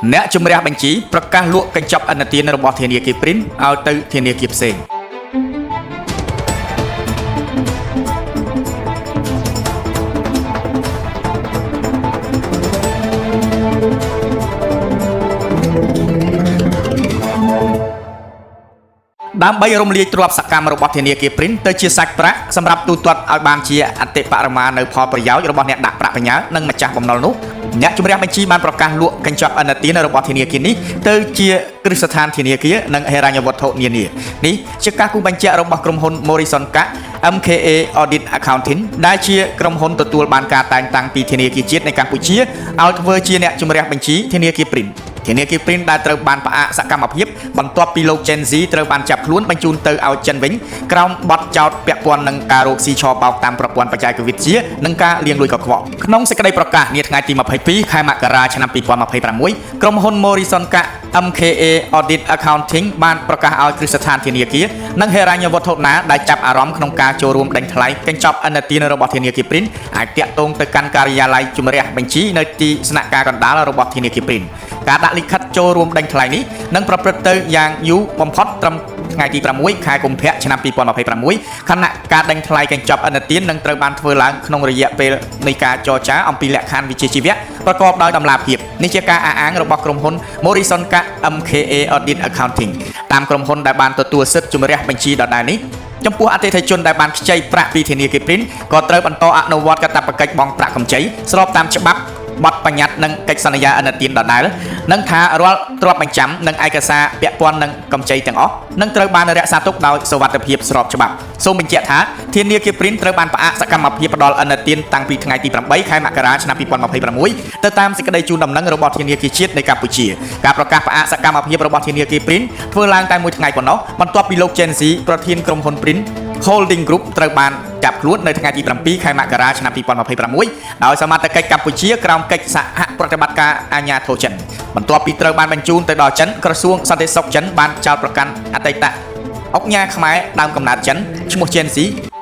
អ្នកជំរះបញ្ជីប្រកាសលក់កញ្ចប់ឥណទានរបស់ធនាគារ Prin ឲ្យទៅធនាគារផ្សេងដើម្បីរំលាយទ្រព្យសកម្មរបស់ធនាគារ Prin ទៅជាសាច់ប្រាក់សម្រាប់ទូទាត់ឲ្យបានជាអតិបរមានៅផលប្រយោជន៍របស់អ្នកដាក់ប្រាក់បញ្ញើនិងម្ចាស់បំណុលនោះអ្នកជំរះបញ្ជីបានប្រកាសលក់កញ្ចប់ឥណទានរបស់ធនាគារនេះទៅជាគ្រឹះស្ថានធនាគារនិងហិរញ្ញវត្ថុនានានេះជាការគូបញ្ជាក់របស់ក្រុមហ៊ុន Morrison Ka MKA Audit Accounting ដែលជាក្រុមហ៊ុនទទួលបានការតែងតាំងពីធនាគារជាតិនៃកម្ពុជាឲ្យធ្វើជាអ្នកជំរះបញ្ជីធនាគារ Prin ធនាគារ Prin ដែលត្រូវបានផ្អាកសកម្មភាពបន្ទាប់ពីលោក Gen Z ត្រូវបានចាប់ខ្លួនបញ្ជូនទៅឲ្យចិនវិញក្រោមបទចោទពាក់ព័ន្ធនឹងការរកស៊ីឆបោកតាមប្រព័ន្ធបច្ចេកវិទ្យានិងការលាងលុយកខ្វក់ក្នុងសេចក្តីប្រកាសនាថ្ងៃទី22ខែមករាឆ្នាំ2026ក្រុមហ៊ុន Morrison Ka MKA Audit Accounting បានប្រកាសឲ្យគ្រឹះស្ថានធនាគារនិងហិរញ្ញវត្ថុណាដែលចាប់អារម្មណ៍ក្នុងការចូលរួមដេញថ្លៃកញ្ចប់ឥណទានរបស់ធនាគារ Prin អាចតាក់ទងទៅកាន់ការិយាល័យជំរះបញ្ជីនៅទីស្នាក់ការកណ្ដាលរបស់ធនាគារ Prin ការដាក់លិខិតចូលរួមដេញថ្លៃនេះនឹងប្រព្រឹត្តទៅយ៉ាងយូរបំផុតត្រឹមថ្ងៃទី6ខែកុម្ភៈឆ្នាំ2026ខណៈការដេញថ្លៃកញ្ចប់ឥណទាននឹងត្រូវបានធ្វើឡើងក្នុងរយៈពេលនៃការចរចាអំពីលក្ខខណ្ឌវិជ្ជាជីវៈប្រកបដោយតម្លាភាពនេះជាការអះអាងរបស់ក្រុមហ៊ុន Morrison Ka MKA Audit Accounting តាមក្រុមហ៊ុនដែលបានទទួលសិទ្ធិជំរះបញ្ជីដដែលនេះចំពោះអតិថិជនដែលបានខ្ចីប្រាក់ពីធនាគារ Prin ក៏ត្រូវបន្តអនុវត្តកាតព្វកិច្ចបង់ប្រាក់កម្ចីស្របតាមច្បាប់បទបញ្ញត្តិនិងកិច្ចសន្យាឥណទានដដែលនិងថារាល់ទ្រព្យបញ្ចាំនិងឯកសារពាក់ព័ន្ធនឹងកម្ចីទាំងអស់នឹងត្រូវបានរក្សាទុកដោយសុវត្ថិភាពស្របច្បាប់សូមបញ្ជាក់ថាធនាគារ Prin ត្រូវបានផ្អាកសកម្មភាពផ្ដល់ឥណទានតាំងពីថ្ងៃទី8ខែមករាឆ្នាំ2026ទៅតាមសេចក្តីជូនដំណឹងរបស់ធនាគារជាតិនៃកម្ពុជាការប្រកាសផ្អាកសកម្មភាពរបស់ធនាគារ Prin ធ្វើឡើងតែមួយថ្ងៃប៉ុណ្ណោះបន្ទាប់ពីលោក Gen Z ប្រធានក្រុមហ៊ុន Prin Holding Group ត្រូវបានចាប់ខ្លួននៅថ្ងៃទី7ខែមករាឆ្នាំ2026ដោយសមត្ថកិច្ចកម្ពុជាក្រោមកិច្ចសហប្រតិបត្តិការអាជ្ញាធរចិនបន្ទាប់ពីត្រូវបានបញ្ជូនទៅដល់ចិនក្រសួងសន្តិសុខចិនបានចោទប្រកាន់អតីតអង្គការខ្មែរដើមកំណើតចិនឈ្មោះ Gen Z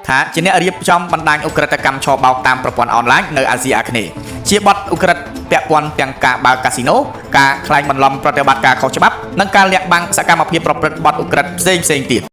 ថាជាអ្នករៀបចំបណ្ដាញឧក្រិដ្ឋកម្មឆបោកតាមប្រព័ន្ធអនឡាញនៅអាស៊ីអាគ្នេយ៍ជាបទឧក្រិដ្ឋពាក់ព័ន្ធទាំងការបើកកាស៊ីណូការក្លែងបន្លំប្រតិបត្តិការខុសច្បាប់និងការលាក់បាំងសកម្មភាពប្រព្រឹត្តបទឧក្រិដ្ឋផ្សេងៗទៀត